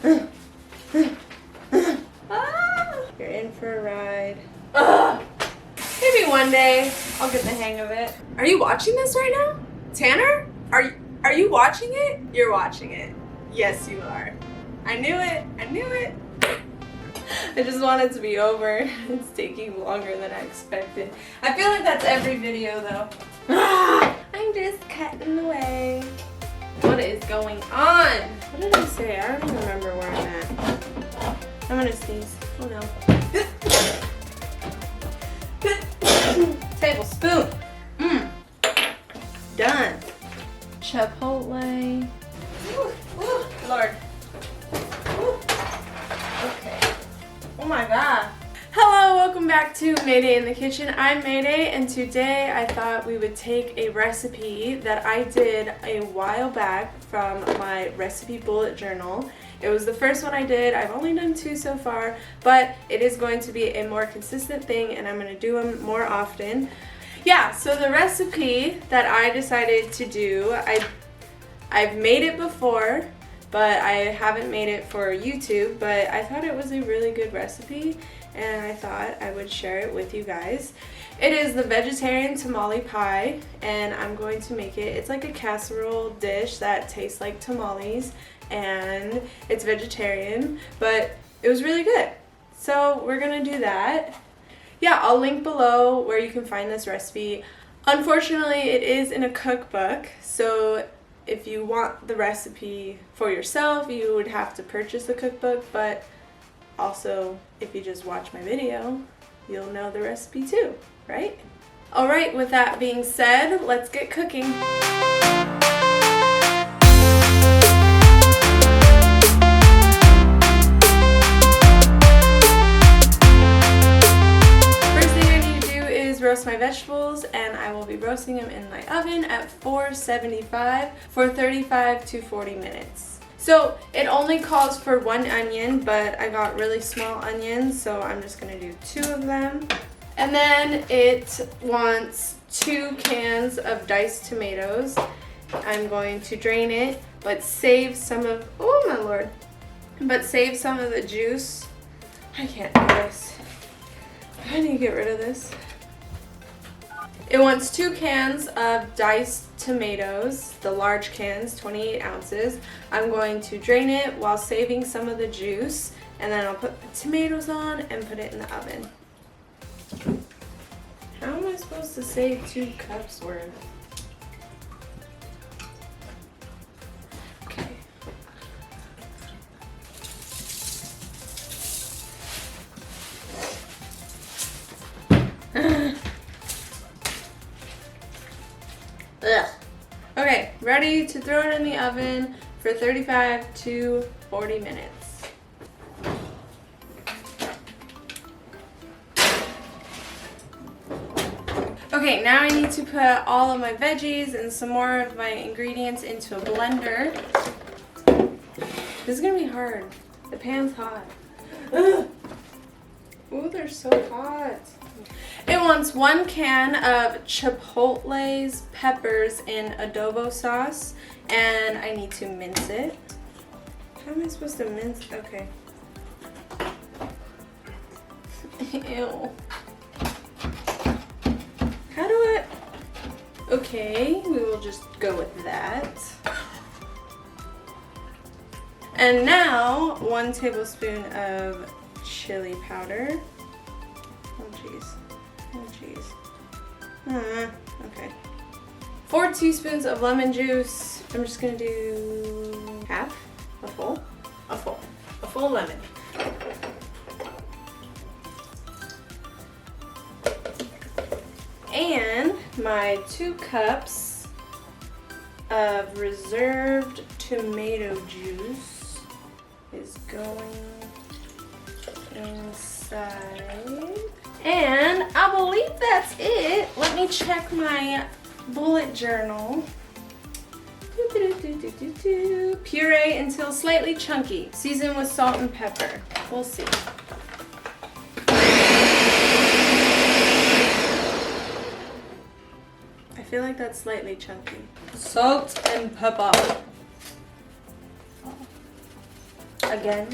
You're in for a ride. Maybe one day I'll get the hang of it. Are you watching this right now? Tanner? Are you watching it? You're watching it. Yes, you are. I knew it. I knew it. I just want it to be over. It's taking longer than I expected. I feel like that's every video though. I'm just cutting away. What is going on? What did I say? I don't even remember where I'm at. I'm gonna sneeze. Oh no. Tablespoon. Done. Chipotle. Ooh, Lord. Ooh. Okay. Oh my god. Hello, welcome back to Mayday in the Kitchen. I'm Mayday, and today I thought we would take a recipe that I did a while back from my recipe bullet journal. It was the first one I did. I've only done 2 so far, but it is going to be a more consistent thing and I'm going to do them more often. Yeah, so the recipe that I decided to do, I've made it before, but I haven't made it for YouTube, but I thought it was a really good recipe and I thought I would share it with you guys. It is the vegetarian tamale pie and I'm going to make it. It's like a casserole dish that tastes like tamales and it's vegetarian, but it was really good. So we're gonna do that. Yeah, I'll link below where you can find this recipe. Unfortunately, it is in a cookbook, so if you want the recipe for yourself, you would have to purchase the cookbook, but also if you just watch my video, you'll know the recipe too, right? Alright, with that being said, let's get cooking. Roast my vegetables, and I will be roasting them in my oven at 475 for 35 to 40 minutes. So it only calls for 1 onion, but I got really small onions, so I'm just going to do 2 of them. And then it wants 2 cans of diced tomatoes. I'm going to drain it, but save some of, oh my lord, but save some of the juice. I can't do this. I need to get rid of this. It wants 2 cans of diced tomatoes, the large cans, 28 ounces. I'm going to drain it while saving some of the juice, and then I'll put the tomatoes on and put it in the oven. How am I supposed to save 2 cups worth? Okay. Ugh. Okay, ready to throw it in the oven for 35 to 40 minutes. Okay, now I need to put all of my veggies and some more of my ingredients into a blender. This is gonna be hard. The pan's hot. Ugh. Ooh, they're so hot. It wants 1 can of Chipotle's peppers in adobo sauce, and I need to mince it. How am I supposed to mince? Okay. Ew. How do I? Okay, we will just go with that. And now 1 tablespoon of chili powder. Oh jeez. Oh jeez. Okay. 4 teaspoons of lemon juice. I'm just gonna do half, a full lemon. And my 2 cups of reserved tomato juice is going inside. And I believe that's it. Let me check my bullet journal. Puree until slightly chunky. Season with salt and pepper. We'll see. I feel like that's slightly chunky. Salt and pepper. again.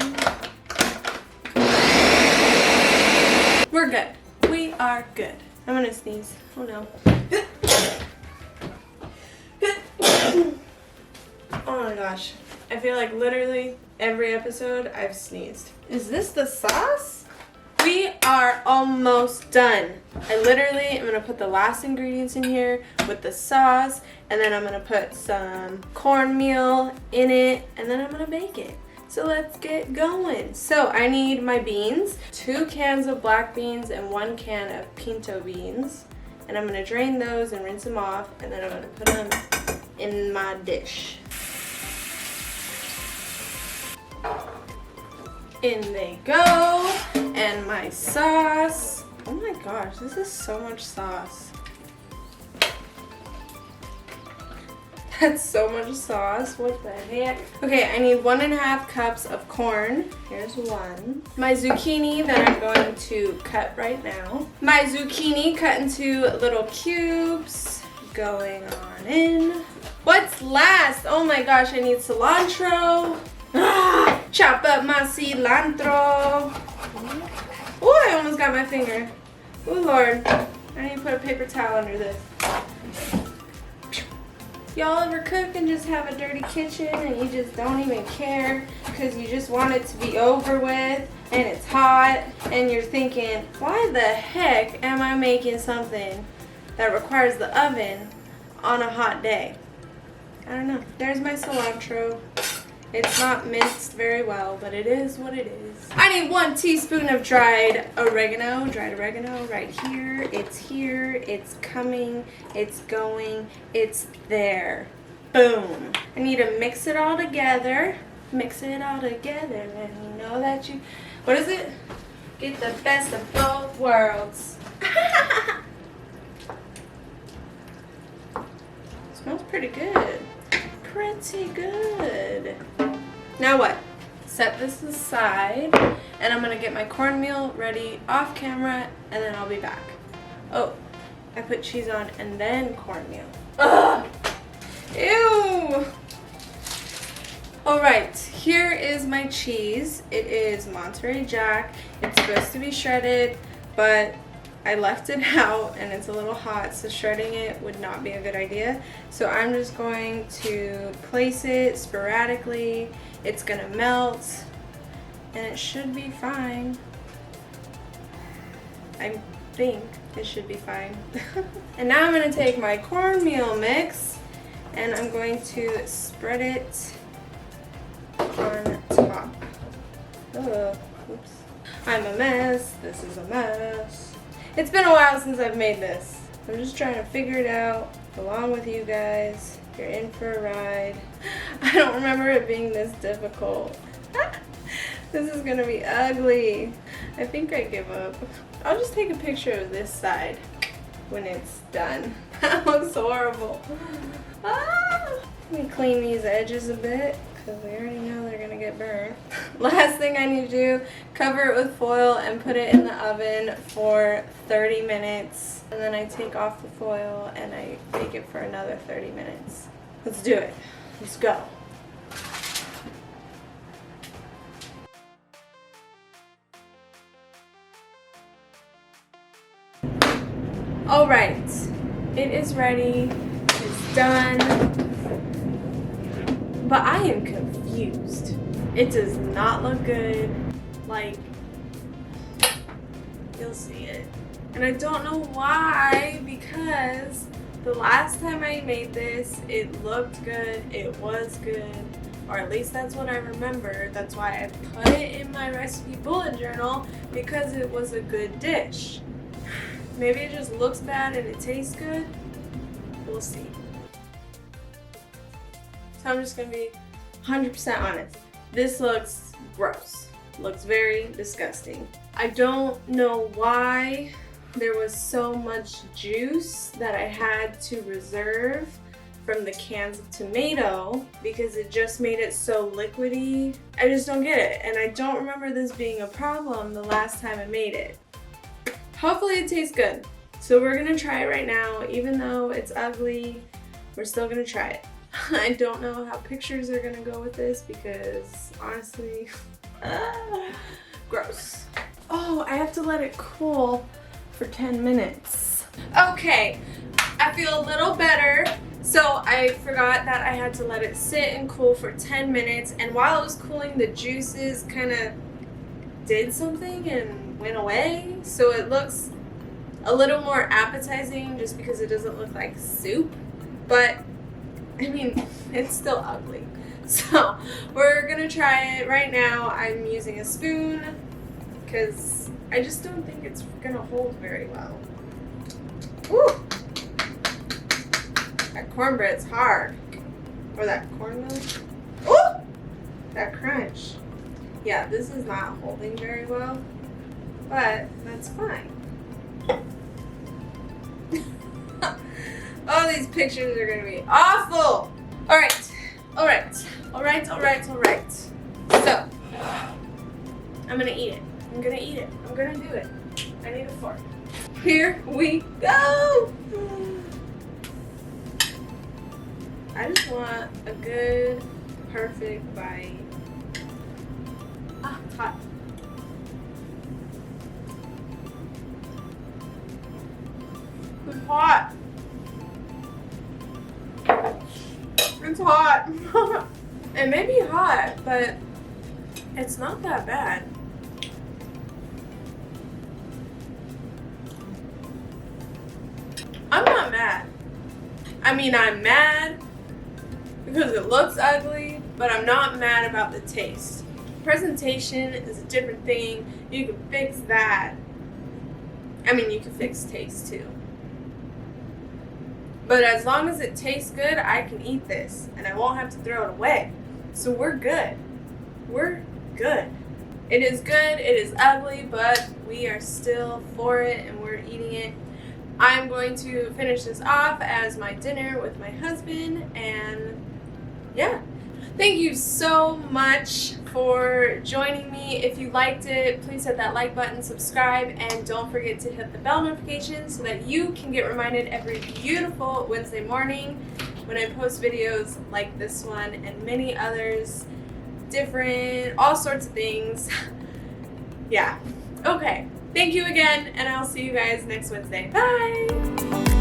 We're good. We are good. I'm gonna sneeze. Oh no. Oh my gosh. I feel like literally every episode I've sneezed. Is this the sauce? We are almost done. I literally am gonna put the last ingredients in here with the sauce, and then I'm gonna put some cornmeal in it, and then I'm gonna bake it. So let's get going. So I need my beans, 2 cans of black beans and 1 can of pinto beans. And I'm gonna drain those and rinse them off, and then I'm gonna put them in my dish. In they go, and my sauce. Oh my gosh, this is so much sauce. That's so much sauce, what the heck? Okay, I need 1.5 cups of corn. Here's 1. My zucchini that I'm going to cut right now. My zucchini cut into little cubes, going on in. What's last? Oh my gosh, I need cilantro. Chop up my cilantro. Oh, I almost got my finger. Oh Lord, I need to put a paper towel under this. Y'all ever cook and just have a dirty kitchen and you just don't even care because you just want it to be over with and it's hot and you're thinking, why the heck am I making something that requires the oven on a hot day? I don't know. There's my cilantro. It's not minced very well, but it is what it is. I need 1 teaspoon of dried oregano right here. It's coming, it's going, it's there. Boom. I need to mix it all together. Mix it all together, and you know that you, what is it? Get the best of both worlds. Smells pretty good. Pretty good. Now what? Set this aside, and I'm gonna get my cornmeal ready off camera, and then I'll be back. Oh, I put cheese on and then cornmeal. Ugh! Ew! Alright, here is my cheese. It is Monterey Jack. It's supposed to be shredded, but I left it out and it's a little hot, so shredding it would not be a good idea. So I'm just going to place it sporadically. It's gonna melt and it should be fine. I think it should be fine. And now I'm gonna take my cornmeal mix and I'm going to spread it on top. Oh, oops. I'm a mess. This is a mess. It's been a while since I've made this. I'm just trying to figure it out along with you guys. You're in for a ride. I don't remember it being this difficult. This is gonna be ugly. I think I give up. I'll just take a picture of this side when it's done. That looks horrible. Ah! Let me clean these edges a bit, because we already know they're gonna get burnt. Last thing I need to do, cover it with foil and put it in the oven for 30 minutes. And then I take off the foil and I bake it for another 30 minutes. Let's do it. Let's go. Alright, it is ready. It's done. But I am confused. It does not look good. Like, you'll see it. And I don't know why, because the last time I made this, it looked good, it was good, or at least that's what I remember. That's why I put it in my recipe bullet journal, because it was a good dish. Maybe it just looks bad and it tastes good. We'll see. So I'm just gonna be 100% honest. This looks gross. Looks very disgusting. I don't know why there was so much juice that I had to reserve from the cans of tomato, because it just made it so liquidy. I just don't get it, and I don't remember this being a problem the last time I made it. Hopefully it tastes good. So we're gonna try it right now. Even though it's ugly, we're still gonna try it. I don't know how pictures are gonna go with this, because honestly, Gross. Oh, I have to let it cool for 10 minutes. Okay, I feel a little better. So I forgot that I had to let it sit and cool for 10 minutes, and while it was cooling, the juices kind of did something and went away. So it looks a little more appetizing just because it doesn't look like soup. But, I mean, it's still ugly. So we're gonna try it right now. I'm using a spoon because I just don't think it's gonna hold very well. Woo! That cornbread's hard. Or that cornmeal. Ooh! That crunch. Yeah, this is not holding very well, but that's fine. Oh, these pictures are gonna be awful! Alright. So, I'm gonna eat it. I'm gonna do it. I need a fork. Here we go! I just want a good, perfect bite. Ah, it's hot. It's hot. It's hot. It may be hot, but it's not that bad. I'm not mad. I mean, I'm mad because it looks ugly, but I'm not mad about the taste. Presentation is a different thing. You can fix that. I mean, you can fix taste too. But as long as it tastes good, I can eat this and I won't have to throw it away. So we're good. We're good. It is good, it is ugly, but we are still for it and we're eating it. I'm going to finish this off as my dinner with my husband, and yeah. Thank you so much for joining me. If you liked it, please hit that like button, subscribe, and don't forget to hit the bell notification so that you can get reminded every beautiful Wednesday morning when I post videos like this one and many others, different, all sorts of things. Yeah. Okay. Thank you again, and I'll see you guys next Wednesday. Bye!